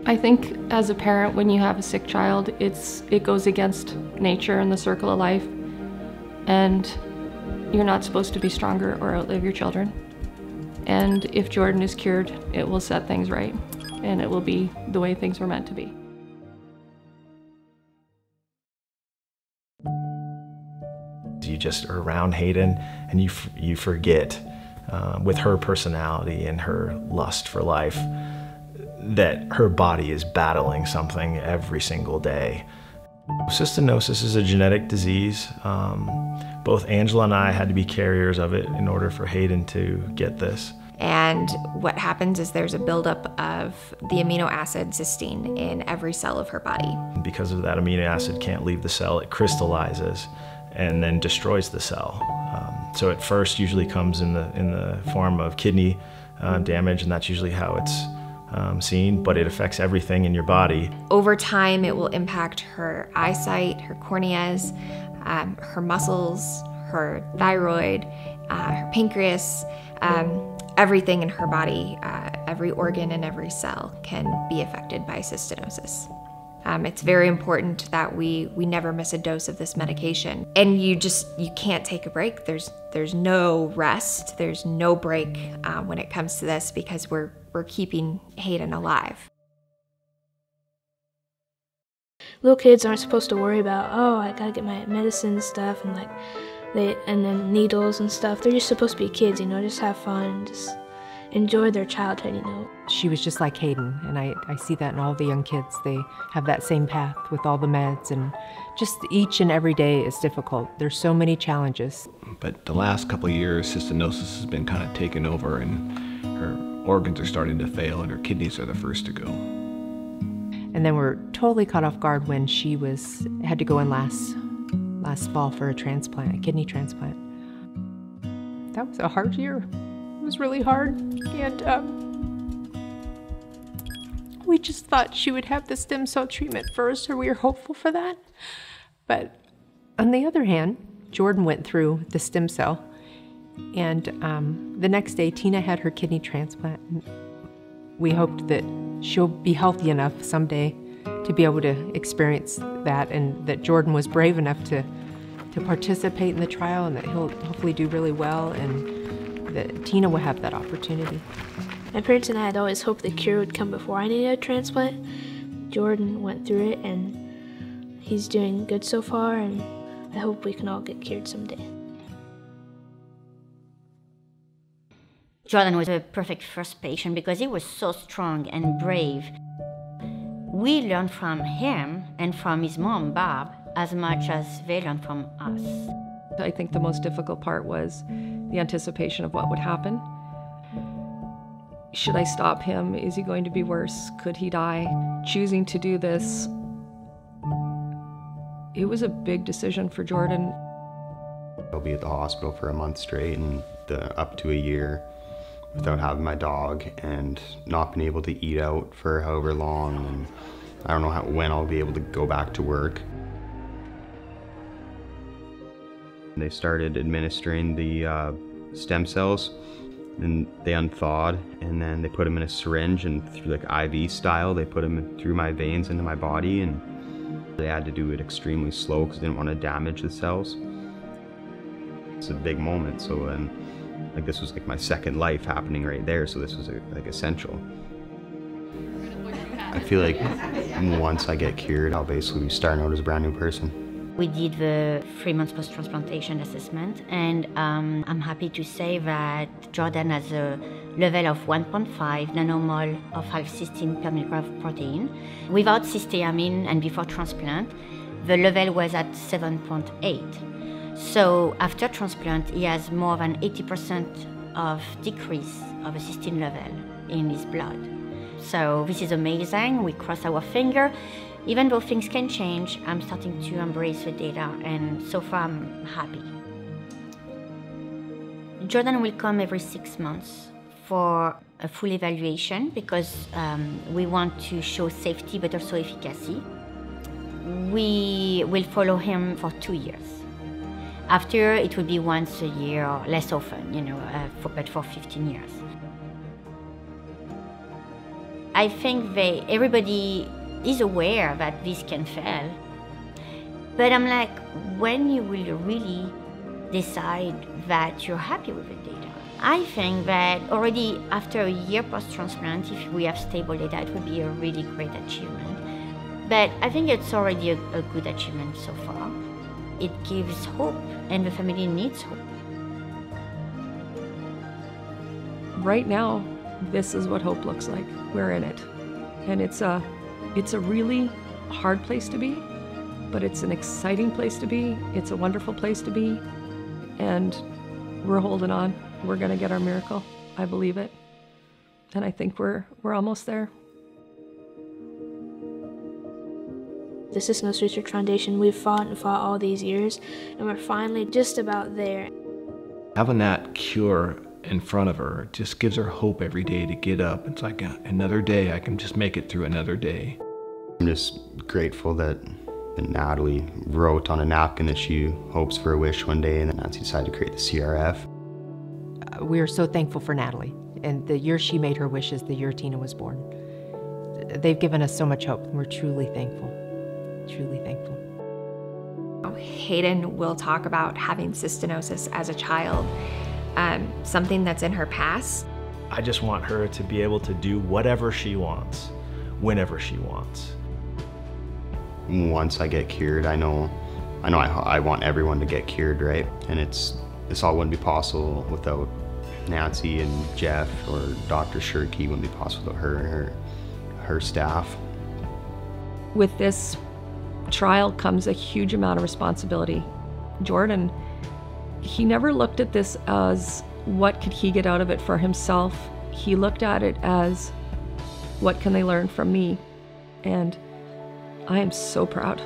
I think as a parent, when you have a sick child, it goes against nature and the circle of life, and you're not supposed to be stronger or outlive your children. And if Jordan is cured, it will set things right, and it will be the way things were meant to be. You just are around Hayden, and you forget, with her personality and her lust for life, that her body is battling something every single day. Cystinosis is a genetic disease. Both Angela and I had to be carriers of it in order for Hayden to get this. And what happens is there's a buildup of the amino acid cysteine in every cell of her body. Because of that amino acid can't leave the cell, it crystallizes and then destroys the cell. So it first usually comes in the form of kidney damage, and that's usually how it's seen, but it affects everything in your body. Over time, it will impact her eyesight, her corneas, her muscles, her thyroid, her pancreas, everything in her body, every organ and every cell can be affected by cystinosis. It's very important that we never miss a dose of this medication. And you can't take a break. There's no rest, there's no break when it comes to this, because we're keeping Hayden alive. Little kids aren't supposed to worry about, oh, I gotta get my medicine and stuff, and and then needles and stuff. They're just supposed to be kids, just have fun, just enjoy their childhood, She was just like Hayden, and I see that in all the young kids. They have that same path with all the meds, and just each and every day is difficult. There's so many challenges. But the last couple of years, cystinosis has been kind of taken over, and her organs are starting to fail, and her kidneys are the first to go. And then we're totally caught off guard when she had to go in last fall for a transplant, a kidney transplant. That was a hard year. It was really hard, and we just thought she would have the stem cell treatment first, or we were hopeful for that. But on the other hand, Jordan went through the stem cell, and the next day Tina had her kidney transplant. We hoped that she'll be healthy enough someday to be able to experience that, and that Jordan was brave enough to participate in the trial, and that he'll hopefully do really well, and that Tina will have that opportunity. My parents and I had always hoped the cure would come before I needed a transplant. Jordan went through it, and he's doing good so far, and I hope we can all get cured someday. Jordan was a perfect first patient because he was so strong and brave. We learned from him and from his mom, Barb, as much as they learned from us. I think the most difficult part was the anticipation of what would happen. Should I stop him? Is he going to be worse? Could he die? Choosing to do this, it was a big decision for Jordan. I'll be at the hospital for a month straight, and up to a year without having my dog, and not being able to eat out for however long, and I don't know when I'll be able to go back to work. They started administering the stem cells, and they unthawed, and then they put them in a syringe, and through IV style, they put them through my veins into my body, and they had to do it extremely slow because they didn't want to damage the cells. It's a big moment, so this was my second life happening right there, so this was essential. I feel like once I get cured, I'll basically be starting out as a brand new person. We did the 3 months post-transplantation assessment, and I'm happy to say that Jordan has a level of 1.5 nanomole of alpha-cysteine per milligram of protein. Without cysteamine and before transplant, the level was at 7.8. So after transplant, he has more than 80% of decrease of a cysteine level in his blood. So this is amazing. We cross our finger. Even though things can change, I'm starting to embrace the data, and so far I'm happy. Jordan will come every 6 months for a full evaluation because we want to show safety but also efficacy. We will follow him for 2 years. After, it will be once a year or less often, but for 15 years. I think everybody is aware that this can fail. But I'm like, when you will really decide that you're happy with the data? I think that already after a year post-transplant, if we have stable data, it would be a really great achievement. But I think it's already a good achievement so far. It gives hope, and the family needs hope. Right now, this is what hope looks like. We're in it. And it's a really hard place to be, but it's an exciting place to be. It's a wonderful place to be. And we're holding on. We're gonna get our miracle. I believe it. And I think we're almost there. The Cystic Research Foundation, we've fought and fought all these years, and we're finally just about there. Having that cure in front of her just gives her hope every day to get up. It's like another day, I can just make it through another day. I'm just grateful that Natalie wrote on a napkin that she hopes for a wish one day, and then Nancy decided to create the CRF. We are so thankful for Natalie, and the year she made her wishes, the year Tina was born. They've given us so much hope, and we're truly thankful, truly thankful. Hayden will talk about having cystinosis as a child, something that's in her past. I just want her to be able to do whatever she wants, whenever she wants. Once I get cured, I know I want everyone to get cured, right? And this all wouldn't be possible without Nancy and Jeff, or Dr. Shirky. Wouldn't be possible without her and her staff. With this trial comes a huge amount of responsibility. Jordan, he never looked at this as what could he get out of it for himself. He looked at it as what can they learn from me? And I am so proud.